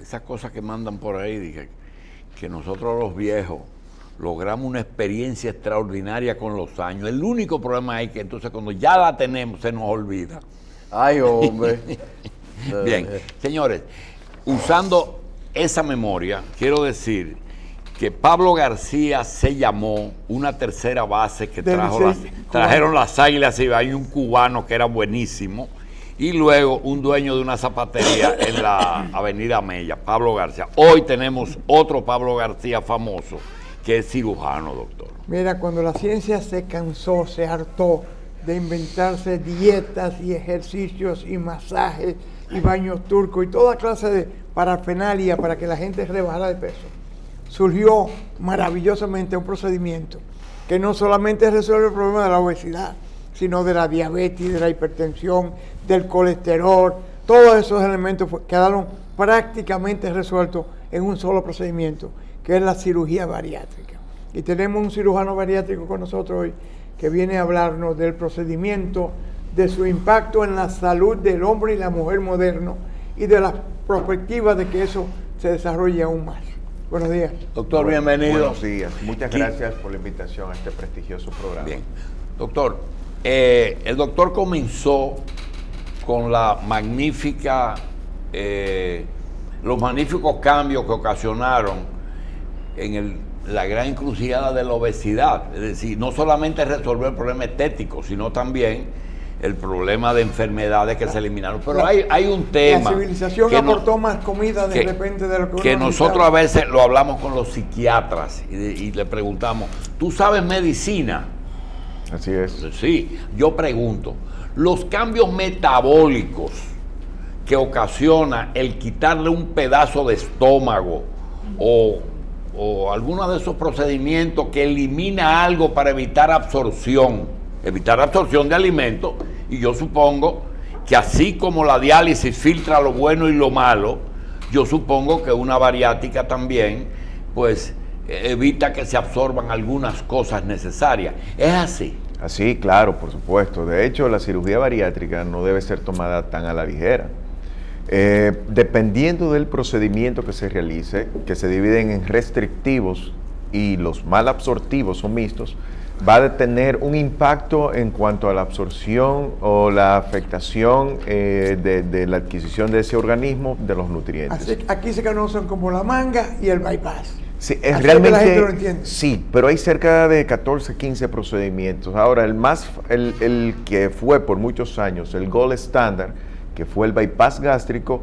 esas cosas que mandan por ahí, dije, que nosotros los viejos logramos una experiencia extraordinaria con los años. El único problema es que entonces cuando ya la tenemos se nos olvida. Ay, hombre. Bien, señores, usando esa memoria, quiero decir que Pablo García se llamó una tercera base que trajeron las Águilas Cibaeñas, y un cubano que era buenísimo, y luego un dueño de una zapatería en la Avenida Mella, Pablo García. Hoy tenemos otro Pablo García famoso, que es cirujano, doctor. Mira, cuando la ciencia se cansó, se hartó de inventarse dietas y ejercicios y masajes y baños turcos y toda clase de parafernalia para que la gente rebajara de peso, surgió maravillosamente un procedimiento que no solamente resuelve el problema de la obesidad, sino de la diabetes, de la hipertensión, del colesterol. Todos esos elementos quedaron prácticamente resueltos en un solo procedimiento, que es la cirugía bariátrica. Y tenemos un cirujano bariátrico con nosotros hoy que viene a hablarnos del procedimiento, de su impacto en la salud del hombre y la mujer moderno y de las perspectivas de que eso se desarrolle aún más. Buenos días. Doctor, bienvenido. Buenos días. Muchas gracias por la invitación a este prestigioso programa. Bien. Doctor, el doctor comenzó con la magnífica, los magníficos cambios que ocasionaron en la gran encrucijada de la obesidad. Es decir, no solamente resolvió el problema estético, sino también el problema de enfermedades que se eliminaron. Pero hay un tema. La civilización que aportó más comida de repente de lo que nosotros a veces lo hablamos con los psiquiatras y le preguntamos, ¿tú sabes medicina? Así es. Sí, yo pregunto, los cambios metabólicos que ocasiona el quitarle un pedazo de estómago o alguno de esos procedimientos que elimina algo para evitar absorción de alimentos, y yo supongo que así como la diálisis filtra lo bueno y lo malo, yo supongo que una bariátrica también, pues, evita que se absorban algunas cosas necesarias. ¿Es así? Así, claro, por supuesto. De hecho, la cirugía bariátrica no debe ser tomada tan a la ligera. Dependiendo del procedimiento que se realice, que se dividen en restrictivos y los malabsortivos son mixtos, va a tener un impacto en cuanto a la absorción o la afectación de la adquisición de ese organismo de los nutrientes. Así, aquí se conocen como la manga y el bypass. Sí, así realmente, que la gente lo entiende. Sí, pero hay cerca de 14, 15 procedimientos. Ahora, el que fue por muchos años el gold standard, que fue el bypass gástrico,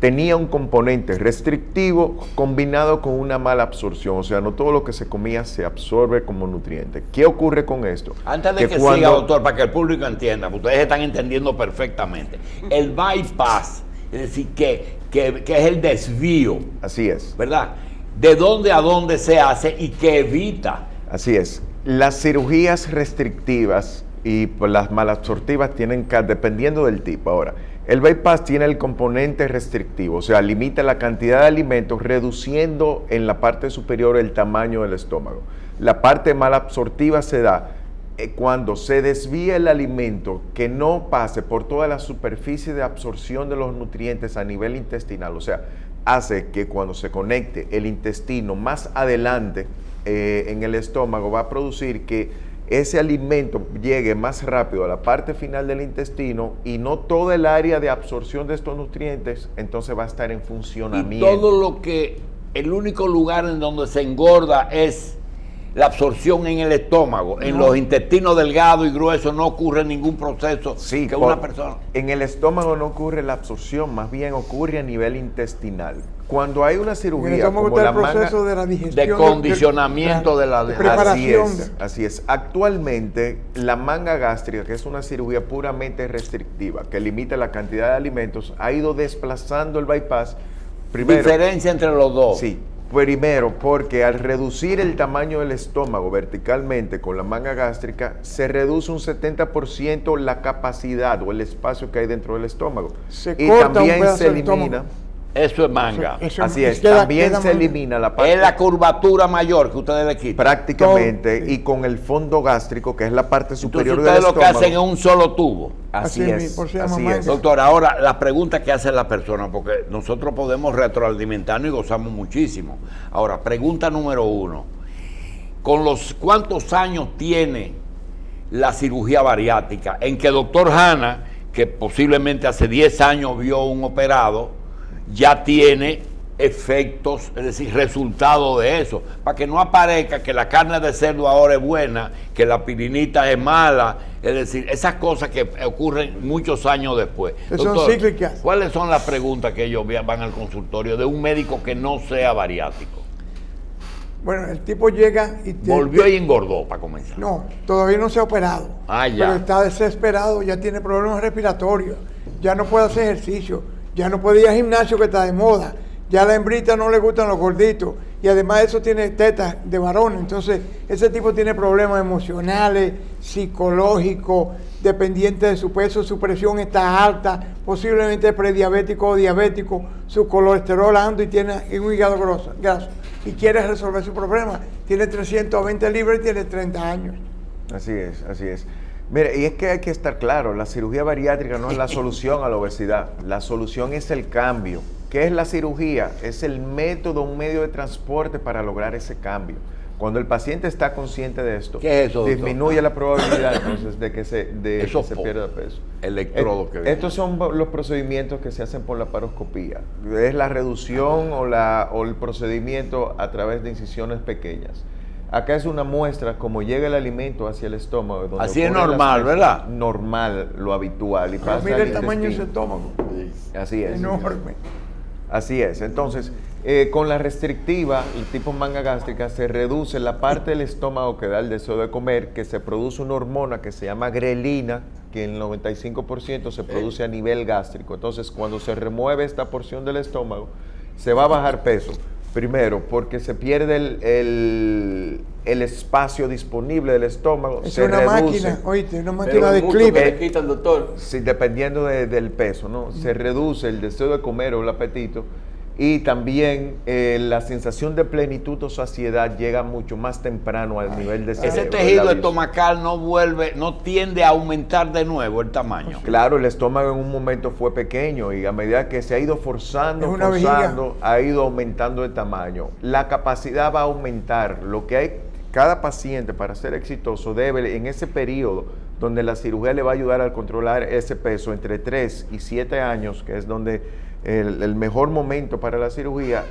tenía un componente restrictivo combinado con una mala absorción, o sea, no todo lo que se comía se absorbe como nutriente. ¿Qué ocurre con esto? Antes de que siga, doctor, para que el público entienda, porque ustedes están entendiendo perfectamente, el bypass, es decir, que es el desvío. Así es. ¿Verdad? ¿De dónde a dónde se hace y qué evita? Así es. Las cirugías restrictivas y pues, las malabsortivas tienen, dependiendo del tipo. Ahora, el bypass tiene el componente restrictivo, o sea, limita la cantidad de alimentos reduciendo en la parte superior el tamaño del estómago. La parte malabsortiva se da cuando se desvía el alimento que no pase por toda la superficie de absorción de los nutrientes a nivel intestinal, o sea, hace que cuando se conecte el intestino más adelante en el estómago va a producir que ese alimento llegue más rápido a la parte final del intestino y no toda el área de absorción de estos nutrientes entonces va a estar en funcionamiento. Y todo lo que, el único lugar en donde se engorda es la absorción en el estómago, en los intestinos delgados y gruesos no ocurre ningún proceso que una persona... En el estómago no ocurre la absorción, más bien ocurre a nivel intestinal. Cuando hay una cirugía como la manga, de la digestión, de condicionamiento de la preparación. Así es. Actualmente la manga gástrica, que es una cirugía puramente restrictiva, que limita la cantidad de alimentos, ha ido desplazando el bypass. Primero, diferencia entre los dos. Sí. Primero, porque al reducir el tamaño del estómago verticalmente con la manga gástrica, se reduce un 70% la capacidad o el espacio que hay dentro del estómago. Y también se elimina Eso es manga. Así es, también se elimina la parte. Es la curvatura mayor que ustedes le quitan. Prácticamente, y con el fondo gástrico, que es la parte superior del Entonces ustedes estómago. lo que hacen es un solo tubo. Así es, así es. Doctor, ahora la pregunta que hace la persona, porque nosotros podemos retroalimentarnos y gozamos muchísimo. Ahora, pregunta número 1. ¿Cuántos años tiene la cirugía bariátrica? En que doctor Hanna, que posiblemente hace 10 años vio un operado, ya tiene efectos, es decir, resultados de eso, para que no aparezca que la carne de cerdo ahora es buena, que la pirinita es mala, es decir, esas cosas que ocurren muchos años después. Doctor, son cíclicas. ¿Cuáles son las preguntas que ellos van al consultorio de un médico que no sea bariátrico? Bueno, el tipo llega y... Volvió y engordó, para comenzar. No, todavía no se ha operado. Ah, ya. Pero está desesperado, ya tiene problemas respiratorios, ya no puede hacer ejercicio, ya no puede ir al gimnasio que está de moda, ya a la hembrita no le gustan los gorditos, y además eso tiene tetas de varón. Entonces ese tipo tiene problemas emocionales, psicológicos, dependiente de su peso, su presión está alta, posiblemente prediabético o diabético, su colesterol alto y tiene un hígado graso, y quiere resolver su problema. Tiene 320 libras y tiene 30 años. Así es, así es. Mire, y es que hay que estar claro, la cirugía bariátrica no es la solución a la obesidad, la solución es el cambio. ¿Qué es la cirugía? Es el método, un medio de transporte para lograr ese cambio. Cuando el paciente está consciente de esto, ¿qué es eso, disminuye la probabilidad entonces de que se pierda peso. Electrodo que estos son los procedimientos que se hacen por la paroscopía. Es la reducción o el procedimiento a través de incisiones pequeñas. Acá es una muestra como llega el alimento hacia el estómago. Donde así es normal, ¿verdad? Normal, lo habitual. Y pero mira el tamaño de ese estómago. Así es. Enorme. Así es. Entonces, con la restrictiva, el tipo manga gástrica, se reduce la parte del estómago que da el deseo de comer, que se produce una hormona que se llama grelina, que en el 95% se produce a nivel gástrico. Entonces, cuando se remueve esta porción del estómago, se va a bajar peso. Primero, porque se pierde el espacio disponible del estómago. Es se una reduce. Máquina, oíste, una máquina de clip. Le quita el doctor. Sí, dependiendo del peso, ¿no? Se reduce el deseo de comer o el apetito, y también la sensación de plenitud o saciedad llega mucho más temprano al nivel de cerebro. Ese tejido estomacal no tiende a aumentar de nuevo el tamaño. Claro, el estómago en un momento fue pequeño y a medida que se ha ido forzando, ha ido aumentando de tamaño. La capacidad va a aumentar. Lo que hay, cada paciente para ser exitoso debe, en ese periodo donde la cirugía le va a ayudar a controlar ese peso, entre 3 y 7 años, que es donde el mejor momento para la cirugía,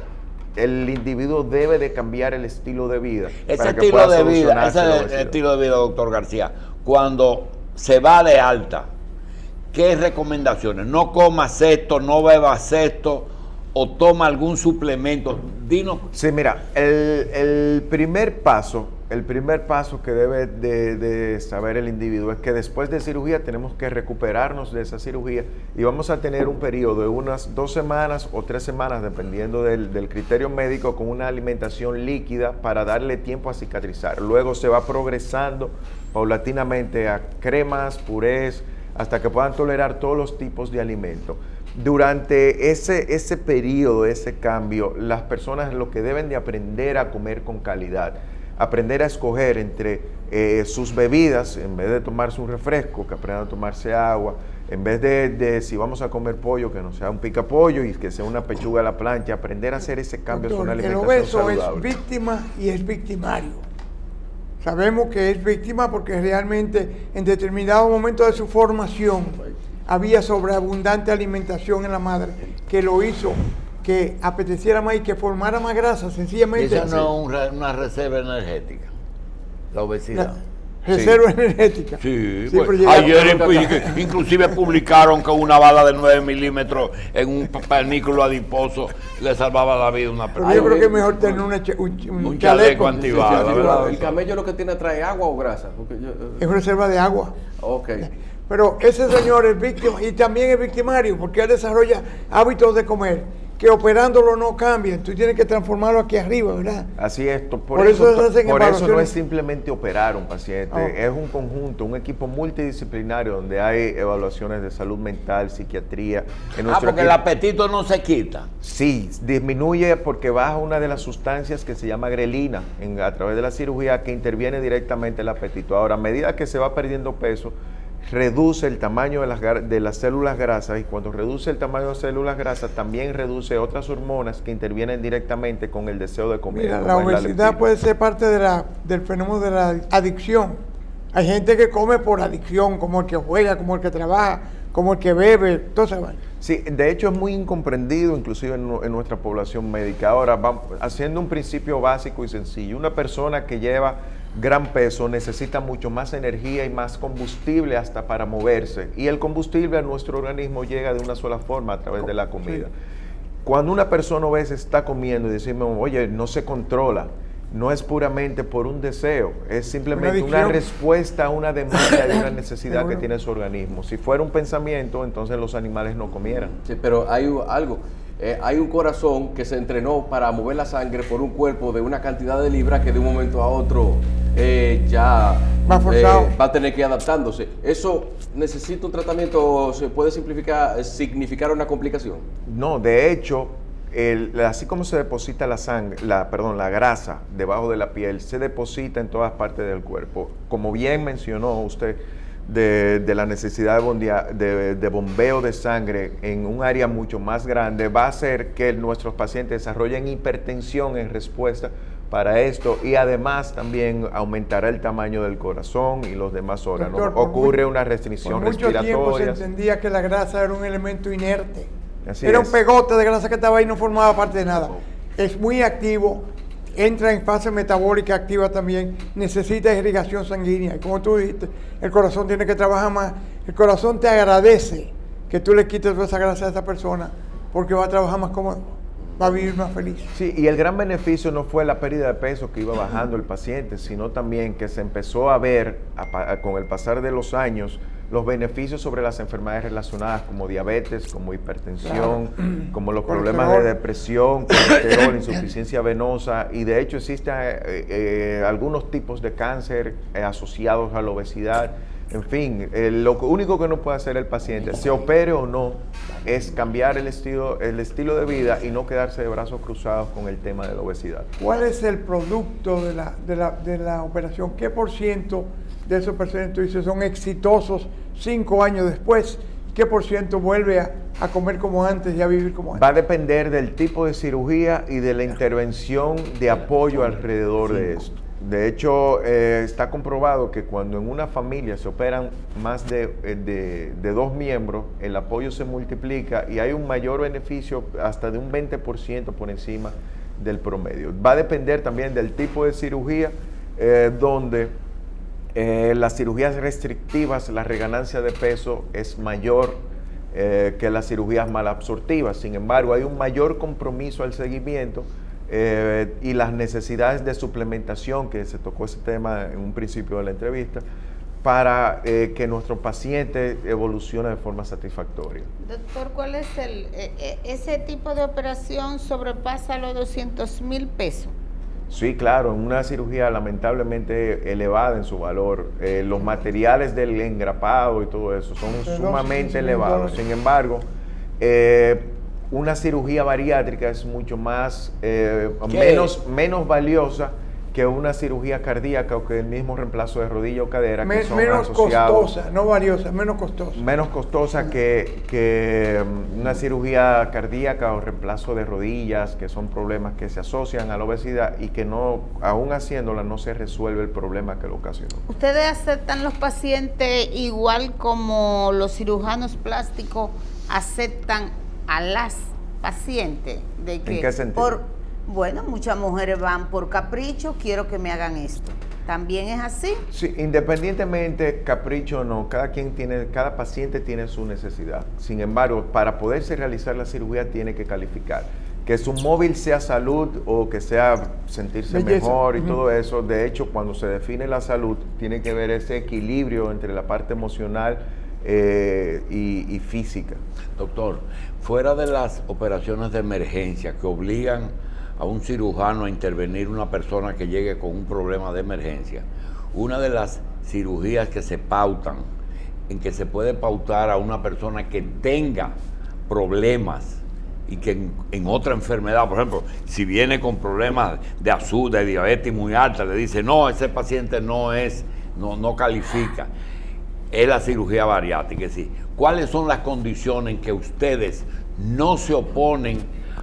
el individuo debe de cambiar el estilo de vida. Ese estilo de vida, doctor García, cuando se va de alta, ¿qué recomendaciones? No comas esto, no bebas esto, o toma algún suplemento. Dinos. Sí, mira, el primer paso que debe de saber el individuo es que después de cirugía tenemos que recuperarnos de esa cirugía, y vamos a tener un periodo de unas 2 semanas o 3 semanas, dependiendo del criterio médico, con una alimentación líquida para darle tiempo a cicatrizar. Luego se va progresando paulatinamente a cremas, purés, hasta que puedan tolerar todos los tipos de alimentos. Durante ese periodo, ese cambio, las personas lo que deben de aprender a comer con calidad, aprender a escoger entre sus bebidas, en vez de tomarse un refresco, que aprendan a tomarse agua, en vez de si vamos a comer pollo, que no sea un picapollo y que sea una pechuga a la plancha, aprender a hacer ese cambio. Doctor, es una alimentación el obeso saludable. es víctima y es victimario. Sabemos que es víctima porque realmente en determinado momento de su formación había sobreabundante alimentación en la madre que lo hizo que apeteciera más y que formara más grasa, sencillamente. Esa no es una reserva energética, la obesidad. Reserva energética. Sí, Sí, pues, pero llega- ayer inclusive publicaron que una bala de 9 milímetros en un pernículo adiposo le salvaba la vida a una persona. Yo creo que es mejor tener un chaleco antibala, ¿verdad? ¿El camello lo que tiene trae agua o grasa? Porque es reserva de agua. ok. Pero ese señor es víctima y también es victimario porque él desarrolla hábitos de comer que operándolo no cambian. Tú tienes que transformarlo aquí arriba, ¿verdad? Así es, Por eso se hacen por eso no evaluaciones. es simplemente operar un paciente, es un conjunto, un equipo multidisciplinario donde hay evaluaciones de salud mental, psiquiatría. Porque el apetito no se quita. Sí, disminuye porque baja una de las sustancias que se llama grelina a través de la cirugía que interviene directamente el apetito. Ahora, a medida que se va perdiendo peso, reduce el tamaño de las células grasas, y cuando reduce el tamaño de las células grasas también reduce otras hormonas que intervienen directamente con el deseo de comer. Mira, la obesidad puede ser parte del fenómeno de la adicción. Hay gente que come por adicción, como el que juega, como el que trabaja, como el que bebe, todo eso. Sí, de hecho es muy incomprendido inclusive en nuestra población médica. Ahora, vamos haciendo un principio básico y sencillo. Una persona que lleva gran peso necesita mucho más energía y más combustible hasta para moverse. Y el combustible a nuestro organismo llega de una sola forma, a través de la comida. Cuando una persona obesa está comiendo y decimos, oye, no se controla, no es puramente por un deseo, es simplemente una respuesta a una demanda y una necesidad que tiene su organismo. Si fuera un pensamiento, entonces los animales no comieran. Sí, pero hay algo. Hay un corazón que se entrenó para mover la sangre por un cuerpo de una cantidad de libras que de un momento a otro ya va a tener que ir adaptándose. ¿Eso necesita un tratamiento o se puede significar una complicación? No, de hecho, así como se deposita la grasa debajo de la piel, se deposita en todas partes del cuerpo. Como bien mencionó usted, de la necesidad de bombeo de sangre en un área mucho más grande, va a hacer que nuestros pacientes desarrollen hipertensión en respuesta para esto, y además también aumentará el tamaño del corazón y los demás órganos. Doctor, ocurre una restricción respiratoria. Por mucho tiempo se entendía que la grasa era un elemento inerte. Así era es. un pegote de grasa que estaba ahí, no formaba parte de nada. Es muy activo, entra en fase metabólica activa también, necesita irrigación sanguínea. Y como tú dijiste, el corazón tiene que trabajar más. El corazón te agradece que tú le quites toda esa grasa a esa persona, porque va a trabajar más cómodo, va a vivir más feliz. Sí, y el gran beneficio no fue la pérdida de peso que iba bajando el paciente, sino también que se empezó a ver con el pasar de los años los beneficios sobre las enfermedades relacionadas como diabetes, como hipertensión, como los problemas de depresión, colesterol, insuficiencia venosa, y de hecho existen algunos tipos de cáncer asociados a la obesidad. En fin, lo único que no puede hacer el paciente, se opere o no, es cambiar el estilo de vida y no quedarse de brazos cruzados con el tema de la obesidad. ¿Cuál es el producto de la operación? ¿Qué por ciento de esos pacientes, tú dices, son exitosos 5 años después? ¿Qué por ciento vuelve a comer como antes y a vivir como antes? Va a depender del tipo de cirugía y de la intervención de apoyo alrededor de esto. De hecho, está comprobado que cuando en una familia se operan más de 2 miembros, el apoyo se multiplica y hay un mayor beneficio hasta de un 20% por encima del promedio. Va a depender también del tipo de cirugía, donde las cirugías restrictivas, la reganancia de peso es mayor que las cirugías malabsortivas. Sin embargo, hay un mayor compromiso al seguimiento y las necesidades de suplementación, que se tocó ese tema en un principio de la entrevista, para que nuestro paciente evolucione de forma satisfactoria. Doctor, ¿cuál es ese tipo de operación sobrepasa los 200,000 pesos? Sí, claro, en una cirugía lamentablemente elevada en su valor. Los materiales del engrapado y todo eso son sumamente elevados. Sin embargo, una cirugía bariátrica es mucho más, menos valiosa que una cirugía cardíaca o que el mismo reemplazo de rodilla o cadera, que son menos asociados, costosa, no valiosa, menos costosa. menos costosa que una cirugía cardíaca o reemplazo de rodillas, que son problemas que se asocian a la obesidad y que no, aún haciéndola, no se resuelve el problema que lo ocasionó. ¿Ustedes aceptan los pacientes igual como los cirujanos plásticos aceptan a las pacientes? ¿En qué sentido? Bueno, muchas mujeres van por capricho, quiero que me hagan esto. ¿También es así? Sí, independientemente capricho o no, cada paciente tiene su necesidad. Sin embargo, para poderse realizar la cirugía tiene que calificar. Que su móvil sea salud o que sea sentirse belleza mejor y todo eso. De hecho, cuando se define la salud, tiene que ver ese equilibrio entre la parte emocional y física. Doctor, fuera de las operaciones de emergencia que obligan a un cirujano a intervenir una persona que llegue con un problema de emergencia, una de las cirugías que se pautan, en que se puede pautar a una persona que tenga problemas y que en otra enfermedad, por ejemplo, si viene con problemas de azúcar, de diabetes muy alta, le dice, no, ese paciente no califica, es la cirugía bariátrica. Es decir, ¿cuáles son las condiciones en que ustedes no se oponen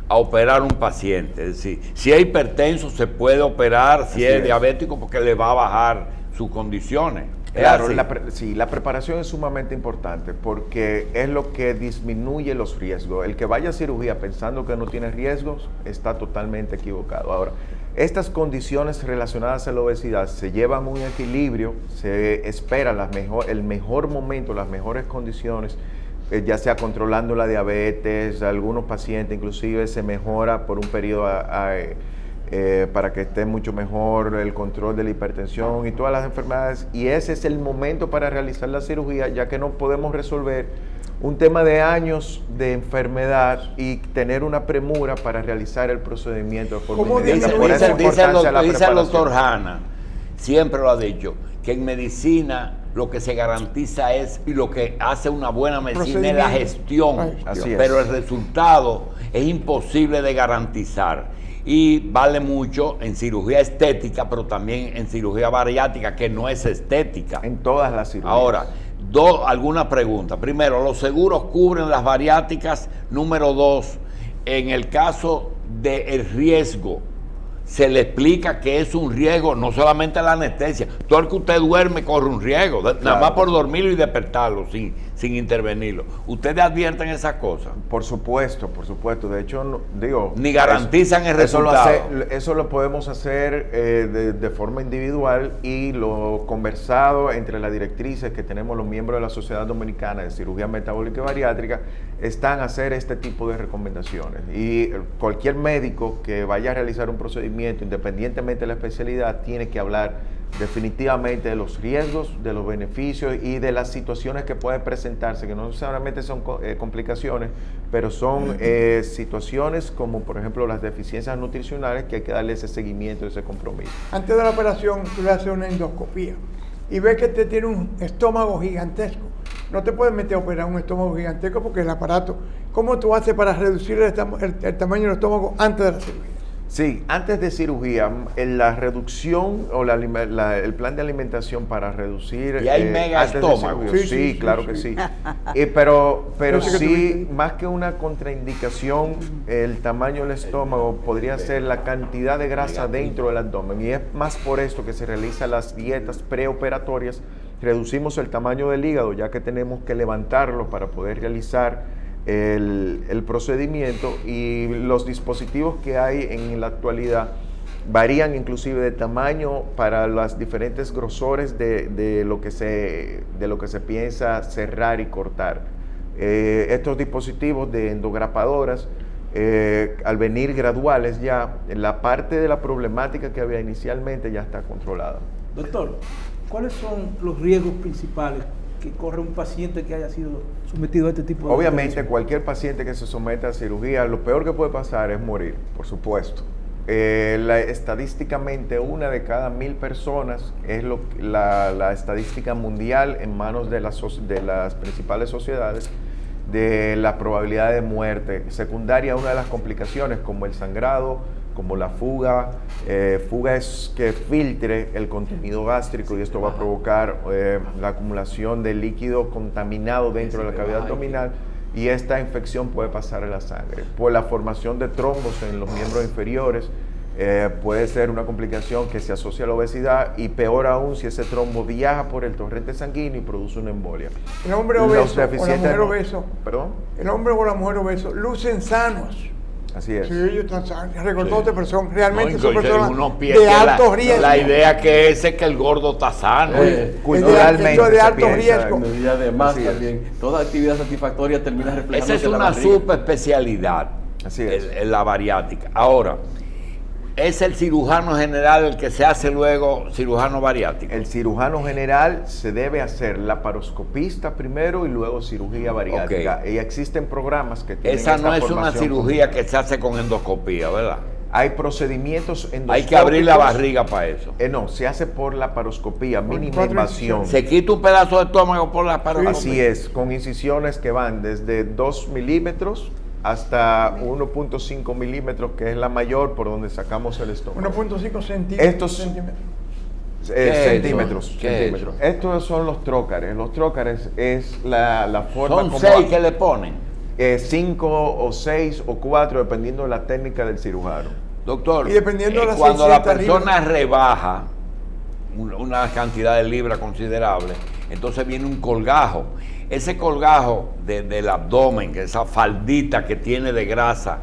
a operar un paciente? Es decir, si es hipertenso se puede operar, si es diabético porque le va a bajar sus condiciones. Claro, la preparación es sumamente importante porque es lo que disminuye los riesgos. El que vaya a cirugía pensando que no tiene riesgos está totalmente equivocado. Ahora, estas condiciones relacionadas a la obesidad se llevan un equilibrio, se espera el mejor momento, las mejores condiciones, ya sea controlando la diabetes, algunos pacientes inclusive se mejora por un periodo para que esté mucho mejor el control de la hipertensión y todas las enfermedades, y ese es el momento para realizar la cirugía, ya que no podemos resolver un tema de años de enfermedad y tener una premura para realizar el procedimiento de forma inmediata. Por eso dice el doctor Hanna, siempre lo ha dicho, que en medicina lo que se garantiza es, y lo que hace una buena medicina es la gestión, pero el resultado es imposible de garantizar. Y vale mucho en cirugía estética, pero también en cirugía bariátrica, que no es estética. En todas las cirugías. Ahora, alguna pregunta. Primero, ¿los seguros cubren las bariátricas? Número 2, en el caso del riesgo, se le explica que es un riesgo, no solamente la anestesia. Todo el que usted duerme corre un riesgo, nada más por dormirlo y despertarlo sin intervenirlo. ¿Ustedes advierten esas cosas? Por supuesto. De hecho, ni garantizan el resultado. Eso lo podemos hacer de forma individual, y lo conversado entre las directrices que tenemos los miembros de la Sociedad Dominicana de Cirugía Metabólica y Bariátrica están a hacer este tipo de recomendaciones. Y cualquier médico que vaya a realizar un procedimiento, independientemente de la especialidad, tiene que hablar definitivamente de los riesgos, de los beneficios y de las situaciones que pueden presentarse, que no necesariamente son complicaciones, pero son situaciones como por ejemplo las deficiencias nutricionales, que hay que darle ese seguimiento, ese compromiso. Antes de la operación tú le haces una endoscopía y ves que te tiene un estómago gigantesco. No te puedes meter a operar un estómago gigantesco porque el aparato, ¿cómo tú haces para reducir el tamaño del estómago antes de la cirugía? Sí, antes de cirugía, la reducción o el plan de alimentación para reducir... ¿Y hay mega estómago? Sí, claro que sí. Pero sí, más que una contraindicación, el tamaño del estómago podría ser la cantidad de grasa dentro del abdomen. Y es más por esto que se realizan las dietas preoperatorias. Reducimos el tamaño del hígado, ya que tenemos que levantarlo para poder realizar el procedimiento, y los dispositivos que hay en la actualidad varían inclusive de tamaño para los diferentes grosores de lo que se piensa cerrar y cortar. Estos dispositivos de endograpadoras, al venir graduales, ya la parte de la problemática que había inicialmente ya está controlada. Doctor, ¿cuáles son los riesgos principales que corre un paciente que haya sido sometido a este tipo de... Obviamente, cualquier paciente que se someta a cirugía, lo peor que puede pasar es morir, por supuesto. Estadísticamente, 1 de cada 1000 personas es la estadística mundial en manos de las principales sociedades, de la probabilidad de muerte secundaria a una de las complicaciones, como el sangrado, como la fuga. Fuga es que filtre el contenido gástrico, y esto va a provocar la acumulación de líquido contaminado dentro de la cavidad abdominal, y esta infección puede pasar a la sangre. Por la formación de trombos en los miembros inferiores, puede ser una complicación que se asocia a la obesidad, y peor aún si ese trombo viaja por el torrente sanguíneo y produce una embolia. El hombre obeso o la mujer obeso, ¿perdón? El hombre o la mujer obeso lucen sanos. Así es. Sí, ellos están sanos. Recordados, pero son realmente son personas de alto riesgo. La idea que es que el gordo está sano. Culturalmente de alto riesgo. Y además también, toda actividad satisfactoria termina reflejándose. Esa es una subespecialidad. Así es. La bariátrica. Ahora, ¿Es el cirujano general el que se hace luego cirujano bariátrico? El cirujano general se debe hacer laparoscopista primero y luego cirugía bariátrica. Okay. Y existen programas que tienen Esa esta no es una formación cirugía completa. que se hace con endoscopía, ¿verdad? Hay procedimientos endoscópicos. Hay que abrir la barriga para eso. No, se hace por laparoscopía, mínima 4 invasión. Se quita un pedazo de estómago por la laparoscopía. Así es, con incisiones que van desde 2 milímetros hasta 1.5 milímetros, que es la mayor por donde sacamos el estómago. 1.5 centímetros. Estos centímetros. centímetros. Estos son los trócares. Los trócares es la forma Son como 6 que le ponen. 5 o 6 o 4, dependiendo de la técnica del cirujano. Doctor, Y dependiendo de las cuando la 600 persona libras. rebaja una cantidad de libras considerable, entonces viene un colgajo. Ese colgajo del abdomen, que esa faldita que tiene de grasa,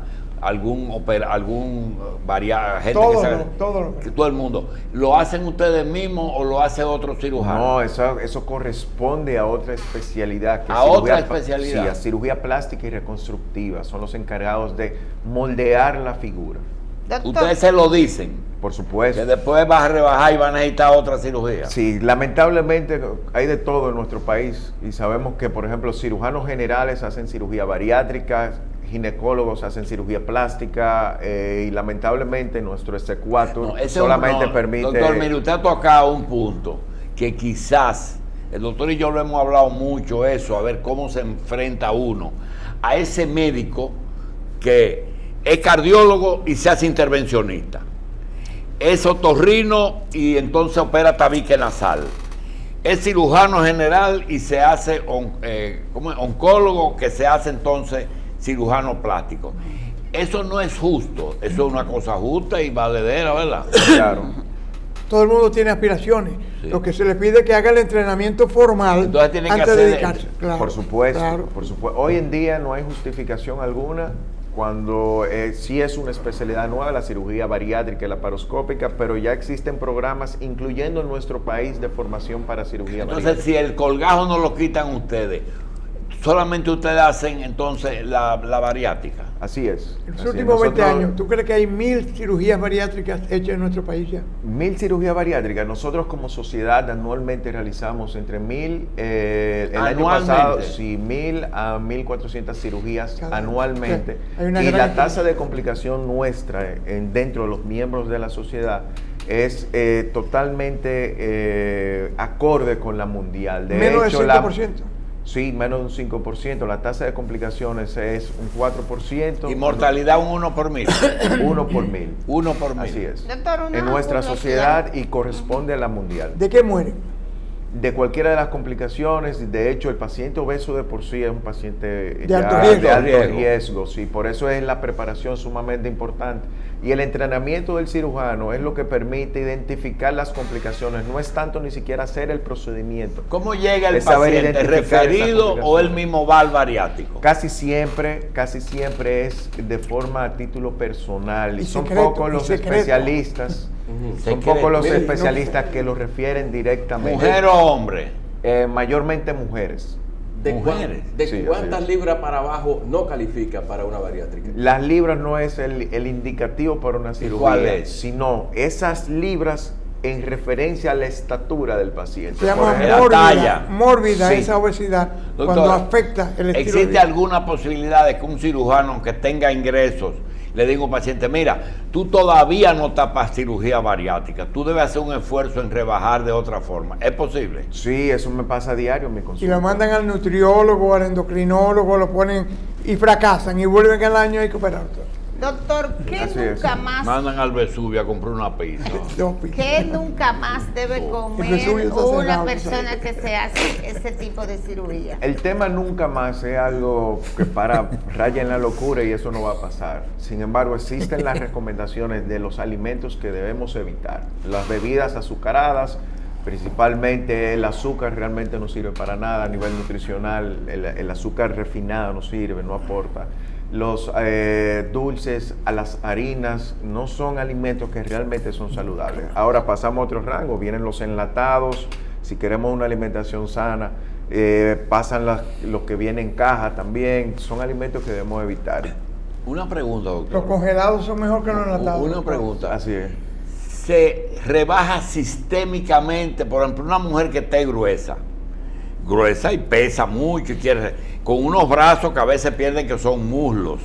todo el mundo, ¿lo hacen ustedes mismos o lo hace otro cirujano? No, eso corresponde a otra especialidad. ¿A otra especialidad? Sí, a cirugía plástica y reconstructiva. Son los encargados de moldear la figura. Doctor, Ustedes se lo dicen, Por supuesto. que después vas a rebajar y van a necesitar otra cirugía. Sí, lamentablemente hay de todo en nuestro país y sabemos que, por ejemplo, cirujanos generales hacen cirugía bariátrica, ginecólogos hacen cirugía plástica y lamentablemente nuestro exequatur solamente permite... Doctor, mire, usted ha tocado un punto que quizás, el doctor y yo lo hemos hablado mucho eso, a ver cómo se enfrenta uno a ese médico que es cardiólogo y se hace intervencionista. Es otorrino y entonces opera tabique nasal. Es cirujano general y se hace oncólogo, que se hace entonces cirujano plástico. Eso no es justo, eso es una cosa justa y valedera, ¿verdad? Claro. Todo el mundo tiene aspiraciones. Sí. Lo que se le pide es que haga el entrenamiento formal Entonces tiene que antes de hacer- dedicarse. Claro, Por supuesto, claro. por supuesto. Hoy en día no hay justificación alguna cuando sí es una especialidad nueva, la cirugía bariátrica y laparoscópica, pero ya existen programas, incluyendo en nuestro país, de formación para cirugía Entonces, bariátrica. si el colgajo no lo quitan ustedes, solamente ustedes hacen entonces la bariátrica. Así es. En los Así es. últimos 20 Nosotros- años, ¿tú crees que hay 1000 cirugías bariátricas hechas en nuestro país ya? 1000 cirugías bariátricas. Nosotros como sociedad anualmente realizamos entre 1000, el año Anualmente. pasado, sí, 1000 a 1400 cirugías Cada año. anualmente. Sí, hay una Y gran la tasa de complicación nuestra dentro de los miembros de la sociedad es totalmente acorde con la mundial. De Menos hecho, del 5%. Sí, menos de un 5%. La tasa de complicaciones es un 4%. Y mortalidad un 1 por 1000. 1 por 1000. 1 por 1000. Así es. Doctor, una En nuestra curiosidad. sociedad y corresponde a la mundial. ¿De qué mueren? De cualquiera de las complicaciones, de hecho el paciente obeso de por sí es un paciente De alto riesgo. de alto Riesgo. riesgo, sí, por eso es la preparación sumamente importante. Y el entrenamiento del cirujano es lo que permite identificar las complicaciones, no es tanto ni siquiera hacer el procedimiento. ¿Cómo llega el Es saber paciente? identificar esas ¿Referido o él complicaciones. mismo va al bariátrico? Casi siempre es de forma a título personal y, Y son secreto, pocos y los secreto. especialistas, son Secreto. pocos los Mire, especialistas que lo refieren directamente. ¿Mujer o hombre? Mayormente mujeres. Mujeres. ¿De Sí, cuántas así es. libras para abajo no califica para una bariátrica? Las libras no es el indicativo para una cirugía, ¿Cuál es? sino esas libras en referencia a la estatura del paciente. Se llama Por ejemplo, la talla. mórbida Sí. esa obesidad Doctor, cuando afecta el estilo de ¿existe vida. alguna posibilidad de que un cirujano que tenga ingresos le diga a un paciente, mira, tú todavía no estás para cirugía bariátrica, tú debes hacer un esfuerzo en rebajar de otra forma? ¿Es posible? Sí, eso me pasa a diario en mi Y consulta. lo mandan al nutriólogo, al endocrinólogo, lo ponen y fracasan y vuelven al año y hay que operar. Doctor, ¿qué Así nunca es. más, Mandan al Vesubio a comprar una pizza. qué nunca más debe El comer Vesubio está una cerrado, persona ¿sabes? que se hace ese tipo de cirugía? El tema nunca más es algo que raya en la locura y eso no va a pasar. Sin embargo, existen las recomendaciones de los alimentos que debemos evitar. Las bebidas azucaradas, principalmente el azúcar realmente no sirve para nada a nivel nutricional. El azúcar refinado no sirve, no aporta. Los dulces, a las harinas, no son alimentos que realmente son saludables. Ahora pasamos a otro rango, vienen los enlatados, si queremos una alimentación sana, pasan los que vienen en caja también, son alimentos que debemos evitar. Una pregunta, doctor. Los congelados son mejor que los enlatados. Una pregunta. Así es. Se rebaja sistémicamente, por ejemplo, una mujer que esté gruesa y pesa mucho, con unos brazos que a veces pierden que son muslos,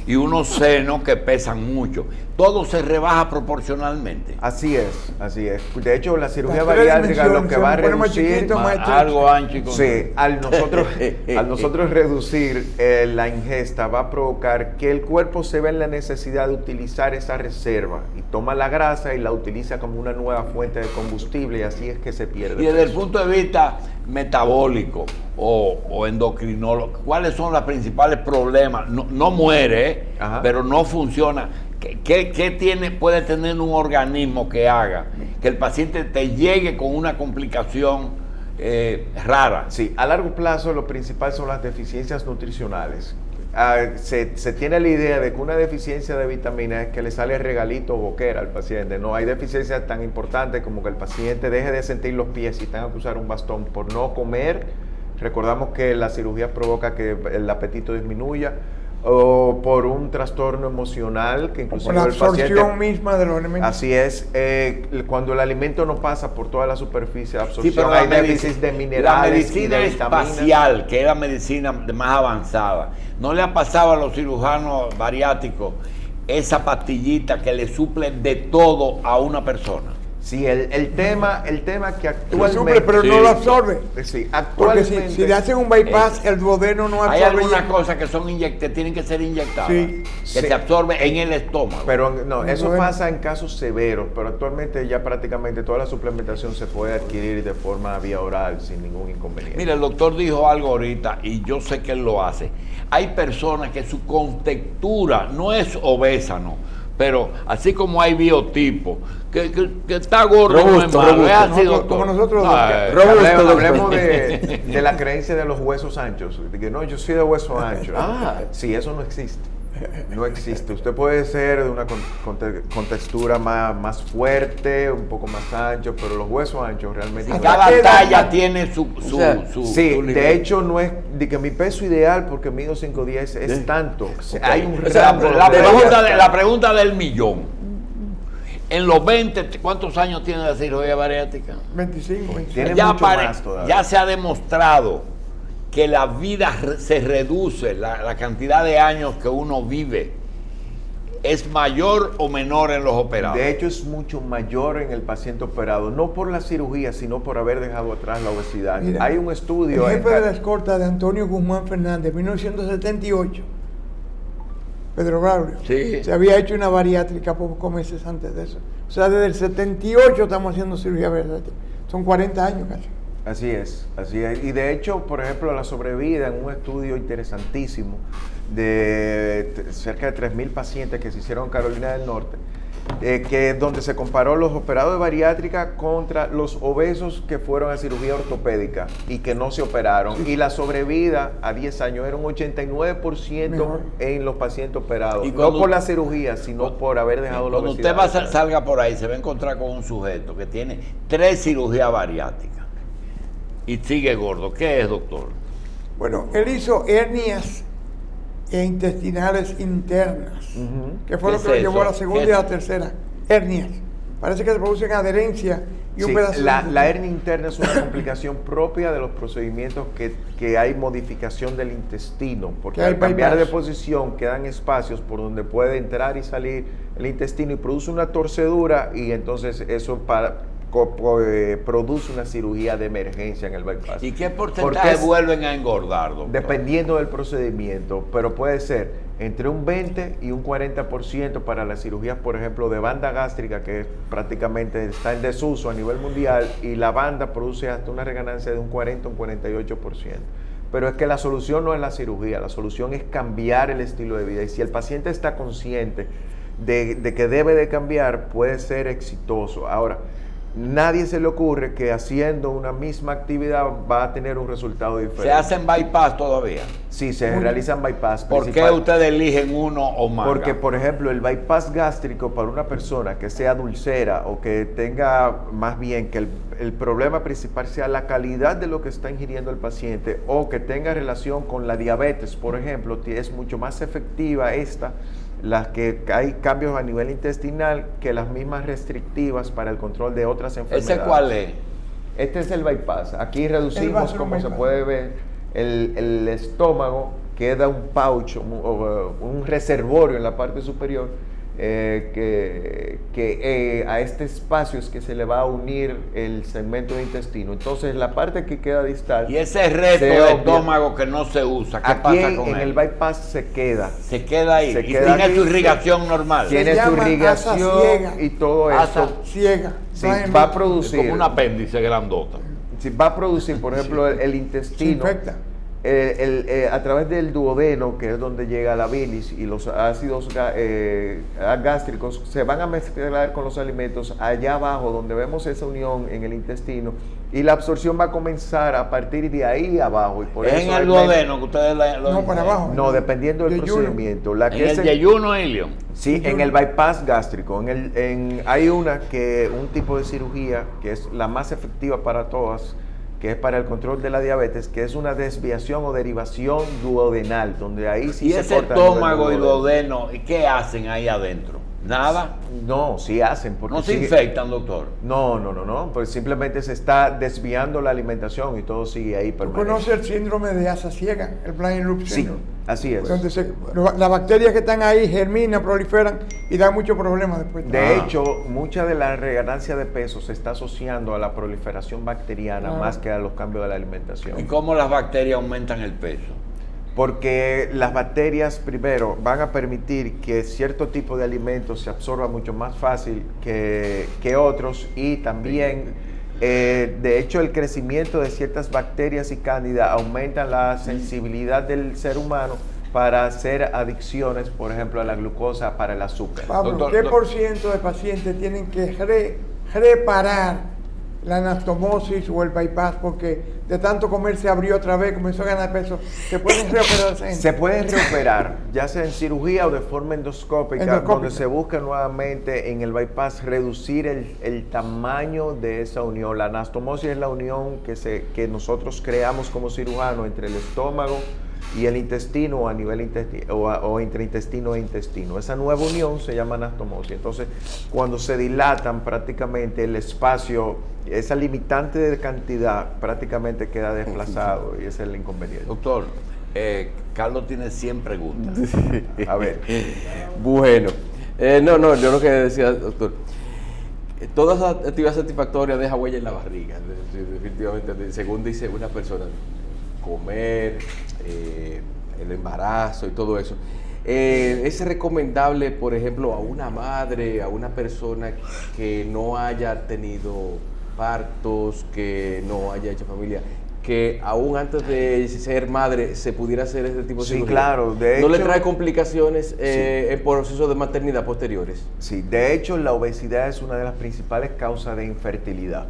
y unos senos que pesan mucho. Todo se rebaja proporcionalmente. Así es, así es. De hecho, la cirugía bariátrica lo que va a reducir algo ancho. Sí, al nosotros reducir la ingesta va a provocar que el cuerpo se vea en la necesidad de utilizar esa reserva y toma la grasa y la utiliza como una nueva fuente de combustible, y así es que se pierde. Y desde el punto de vista metabólico o endocrinólogo, ¿cuáles son los principales problemas? No muere, pero no funciona. ¿Qué puede tener un organismo que haga que el paciente te llegue con una complicación rara? Sí, a largo plazo lo principal son las deficiencias nutricionales. Se tiene la idea de que una deficiencia de vitaminas es que le sale regalito o boquera al paciente. No hay deficiencias tan importantes como que el paciente deje de sentir los pies y tenga que usar un bastón por no comer. Recordamos que la cirugía provoca que el apetito disminuya, o por un trastorno emocional que incluso la absorción misma de los alimentos. Así es, cuando el alimento no pasa por toda la superficie de absorción, hay déficit de minerales. La medicina espacial, que es la medicina más avanzada, ¿no le ha pasado a los cirujanos bariátricos esa pastillita que le suple de todo a una persona? Sí, el tema que actualmente... Lo suple, pero no lo absorbe. Sí, actualmente. Porque si le hacen un bypass, el duodeno no absorbe. Hay algunas cosas que son tienen que ser inyectadas, que se absorbe en el estómago. Pero no, eso pasa en casos severos, pero actualmente ya prácticamente toda la suplementación se puede adquirir de forma vía oral sin ningún inconveniente. Mira, el doctor dijo algo ahorita y yo sé que él lo hace. Hay personas que su contextura no es obesa, no. Pero así como hay biotipos, que está gordo, robusto, no es malo, es así, doctor. Como nosotros, hablemos de la creencia de los huesos anchos. De que no, yo soy de hueso ancho. Sí, eso no existe. No existe. Usted puede ser de una contextura más fuerte, un poco más ancho, pero los huesos anchos realmente... Cada talla tiene su sí, de hecho no es de que mi peso ideal, porque mido 5'10", es tanto. Hay un la pregunta del millón. En los 20, ¿cuántos años tiene la cirugía bariátrica? 25. Tiene mucho más todavía. Ya se ha demostrado que la vida se reduce, la cantidad de años que uno vive es mayor o menor en los operados. De hecho, es mucho mayor en el paciente operado, no por la cirugía, sino por haber dejado atrás la obesidad. Mira, hay un estudio... El jefe de la escolta de Antonio Guzmán Fernández, 1978, Pedro Braulio, se había hecho una bariátrica pocos meses antes de eso. O sea, desde el 78 estamos haciendo cirugía bariátrica. Son 40 años casi. Así es. Y de hecho, por ejemplo, la sobrevida en un estudio interesantísimo de cerca de 3.000 pacientes que se hicieron en Carolina del Norte, donde se comparó los operados de bariátrica contra los obesos que fueron a cirugía ortopédica y que no se operaron. Y la sobrevida a 10 años era un 89% en los pacientes operados. Y no por la cirugía, sino por haber dejado la obesidad. Cuando usted salga por ahí, se va a encontrar con un sujeto que tiene 3 cirugías bariátricas y sigue gordo. ¿Qué es, doctor? Bueno, él hizo hernias intestinales internas, que fue lo que lo llevó a la segunda y a la tercera. Hernias. Parece que se producen adherencia y un pedazo. La hernia interna es una complicación propia de los procedimientos que hay modificación del intestino, porque al cambiar de posición quedan espacios por donde puede entrar y salir el intestino y produce una torcedura, y entonces eso produce una cirugía de emergencia en el bypass. ¿Y qué porcentaje vuelven a engordar, doctor? Dependiendo del procedimiento, pero puede ser entre un 20 y un 40% para las cirugías, por ejemplo, de banda gástrica, que prácticamente está en desuso a nivel mundial, y la banda produce hasta una reganancia de un 40 o un 48%. Pero es que la solución no es la cirugía, la solución es cambiar el estilo de vida. Y si el paciente está consciente de que debe de cambiar, puede ser exitoso. Ahora, nadie se le ocurre que haciendo una misma actividad va a tener un resultado diferente. ¿Se hacen bypass todavía? Sí, se realizan bypass. ¿Por qué ustedes eligen uno o más? Porque, por ejemplo, el bypass gástrico para una persona que sea dulcera o que tenga, más bien, que el problema principal sea la calidad de lo que está ingiriendo el paciente o que tenga relación con la diabetes, por ejemplo, es mucho más efectiva las que hay cambios a nivel intestinal que las mismas restrictivas para el control de otras enfermedades. ¿Ese cuál es? Este es el bypass. Aquí reducimos, como se puede ver, el estómago, queda un pouch, un reservorio en la parte superior, que a este espacio es que se le va a unir el segmento de intestino. Entonces la parte que queda distal... Y ese resto de estómago que no se usa, ¿qué aquí pasa con él? En el bypass se queda. Se queda ahí. Se y queda tiene aquí, su irrigación normal. Tiene su irrigación y todo eso. Ciega. Sí, va a Es producir... como un apéndice grandota. Sí, va a producir, por ejemplo, el intestino. Se infecta. A través del duodeno, que es donde llega la bilis, y los ácidos gástricos se van a mezclar con los alimentos allá abajo, donde vemos esa unión en el intestino, y la absorción va a comenzar a partir de ahí abajo. Y por ¿Es eso en el duodeno que ustedes No, para abajo. No, dependiendo del Yeyuno. procedimiento. ¿En el yeyuno, Elio? Sí, en el bypass gástrico. Hay un tipo de cirugía que es la más efectiva para todas, que es para el control de la diabetes, que es una desviación o derivación duodenal, donde ahí sí ¿Y se ese corta el nivel estómago y duodeno. duodeno, y qué hacen ahí adentro? ¿Nada? No, sí hacen. Porque ¿No se infectan, doctor? No, pues simplemente se está desviando la alimentación y todo sigue ahí ¿Tú permanente. conoces el síndrome de asa ciega, el blind loop Sí, syndrome? así es. Donde las bacterias que están ahí germinan, proliferan y dan muchos problemas después. De hecho, mucha de la ganancia de peso se está asociando a la proliferación bacteriana más que a los cambios de la alimentación. ¿Y cómo las bacterias aumentan el peso? Porque las bacterias, primero, van a permitir que cierto tipo de alimentos se absorba mucho más fácil que otros, y también, de hecho, el crecimiento de ciertas bacterias y cándida aumenta la sensibilidad del ser humano para hacer adicciones, por ejemplo, a la glucosa, para el azúcar. Pablo, Doctor, ¿qué por ciento de pacientes tienen que reparar la anastomosis o el bypass porque de tanto comer se abrió otra vez, comenzó a ganar peso? ¿Se pueden reoperar? Se pueden reoperar, ya sea en cirugía o de forma endoscópica, donde se busca nuevamente en el bypass reducir el tamaño de esa unión. La anastomosis es la unión que nosotros creamos como cirujanos entre el estómago y el intestino, a nivel intestino o entre intestino e intestino. Esa nueva unión se llama anastomosis. Entonces, cuando se dilatan, prácticamente el espacio, esa limitante de cantidad prácticamente queda desplazado, y ese es el inconveniente. Doctor, Carlos tiene 100 preguntas. A ver. Bueno, yo lo que decía, doctor, toda esa actividad satisfactoria deja huella en la barriga, definitivamente, según dice una persona. Comer, el embarazo y todo eso. ¿Es recomendable, por ejemplo, a una madre, a una persona que no haya tenido partos, que no haya hecho familia, que aún antes de ser madre se pudiera hacer este tipo de cirugía? Sí, claro. ¿No le trae complicaciones en procesos de maternidad posteriores? Sí, de hecho la obesidad es una de las principales causas de infertilidad.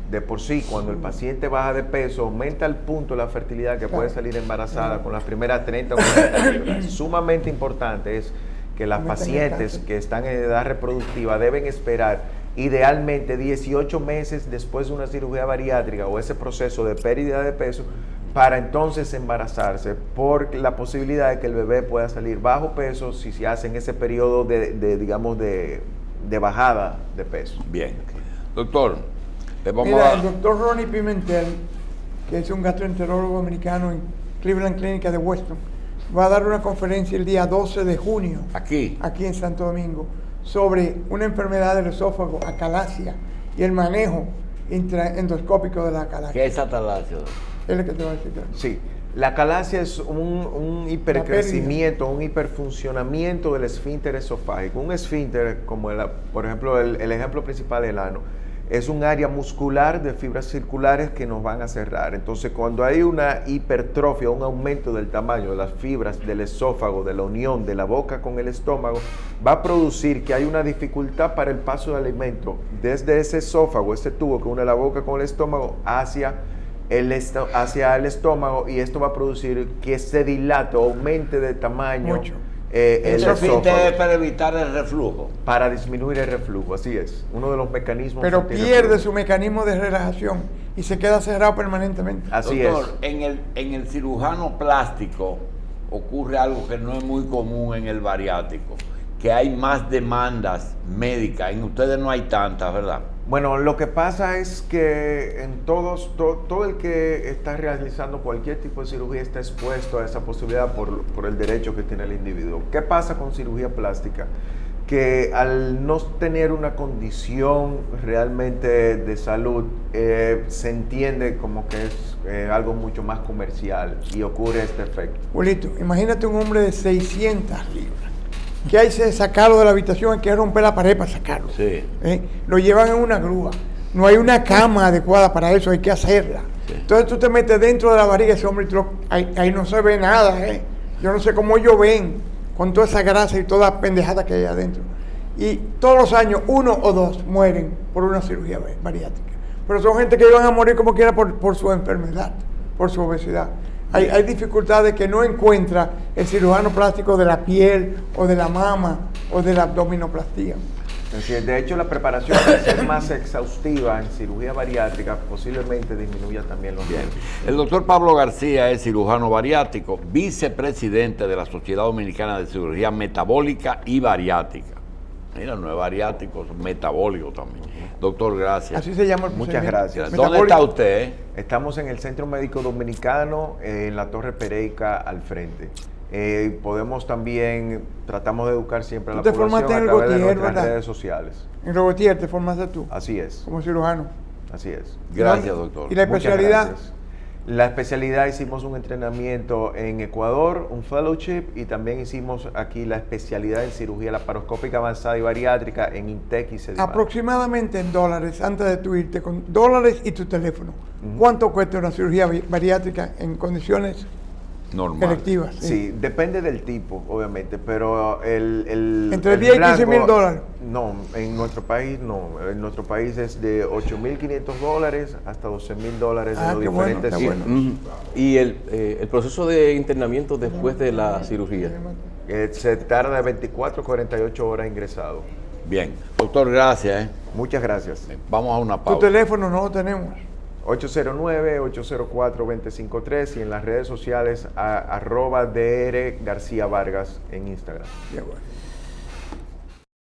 De por sí, cuando el paciente baja de peso, aumenta el punto de la fertilidad, que puede salir embarazada con las primeras 30 o 40 libras. Sumamente importante es que las pacientes que están en edad reproductiva deben esperar idealmente 18 meses después de una cirugía bariátrica o ese proceso de pérdida de peso para entonces embarazarse, por la posibilidad de que el bebé pueda salir bajo peso si se hace en ese periodo de bajada de peso. Bien. Doctor, Mira, el doctor Ronnie Pimentel, que es un gastroenterólogo americano en Cleveland Clínica de Weston, va a dar una conferencia el día 12 de junio, aquí en Santo Domingo, sobre una enfermedad del esófago, acalasia, y el manejo endoscópico de la acalasia. ¿Qué es acalasia? Es lo que te voy a decir. Sí, la acalasia es un hipercrecimiento, un hiperfuncionamiento del esfínter esofágico. Un esfínter, como por ejemplo el ejemplo principal del ano, es un área muscular de fibras circulares que nos van a cerrar. Entonces, cuando hay una hipertrofia, un aumento del tamaño de las fibras del esófago, de la unión de la boca con el estómago, va a producir que hay una dificultad para el paso de alimento desde ese esófago, ese tubo que une la boca con el estómago, hacia el estómago, y esto va a producir que se dilate o aumente de tamaño. Mucho. El esófago. Es para evitar el reflujo. Para disminuir el reflujo, así es. Uno de los mecanismos. Pero pierde su mecanismo de relajación y se queda cerrado permanentemente. Así Doctor, es. en el cirujano plástico ocurre algo que no es muy común en el bariátrico, que hay más demandas médicas. En ustedes no hay tantas, ¿verdad? Bueno, lo que pasa es que en todo el que está realizando cualquier tipo de cirugía está expuesto a esa posibilidad por el derecho que tiene el individuo. ¿Qué pasa con cirugía plástica? Que al no tener una condición realmente de salud, se entiende como que es algo mucho más comercial y ocurre este efecto. Julito, imagínate un hombre de 600 libras. Que hay que sacarlo de la habitación, hay que romper la pared para sacarlo. Sí. Lo llevan en una grúa. No hay una cama adecuada para eso, hay que hacerla. Sí. Entonces tú te metes dentro de la barriga ese hombre y ahí no se ve nada. Yo no sé cómo ellos ven con toda esa grasa y toda la pendejada que hay adentro. Y todos los años 1 o 2 mueren por una cirugía bariátrica. Pero son gente que van a morir como quiera por su enfermedad, por su obesidad. Hay dificultades que no encuentra el cirujano plástico de la piel o de la mama o de la abdominoplastía. De hecho, la preparación para ser más exhaustiva en cirugía bariátrica posiblemente disminuya también los riesgos. El doctor Pablo García es cirujano bariátrico, vicepresidente de la Sociedad Dominicana de Cirugía Metabólica y Bariátrica. Mira, no es bariátrico, es metabólico también. Doctor, gracias. Así se llama el Muchas gracias. ¿Dónde está usted? Estamos en el Centro Médico Dominicano, en la Torre Pereica, al frente. Tratamos de educar siempre a la población a través de nuestras redes sociales. En Robotier te formaste tú. Así es. Como cirujano. Así es. Gracias, doctor. ¿Y la especialidad? Muchas gracias. La especialidad, hicimos un entrenamiento en Ecuador, un fellowship, y también hicimos aquí la especialidad en cirugía laparoscópica avanzada y bariátrica en INTEC y CEDIMAR. Aproximadamente en dólares, antes de tu irte, con dólares y tu teléfono. ¿Cuánto cuesta una cirugía bariátrica en condiciones normal electivas? Sí, depende del tipo, obviamente, pero entre 10 y 15 mil dólares. No, en nuestro país no. En nuestro país es de $8.500 hasta $12.000 de los diferentes. Bueno. Y el proceso de internamiento después de la cirugía. Se tarda de 24 a 48 horas ingresado. Bien. Doctor, gracias. Muchas gracias. Vamos a una pausa. Tu teléfono no lo tenemos. 809-804-253 y en las redes sociales @DR García Vargas en Instagram. Ya, bueno.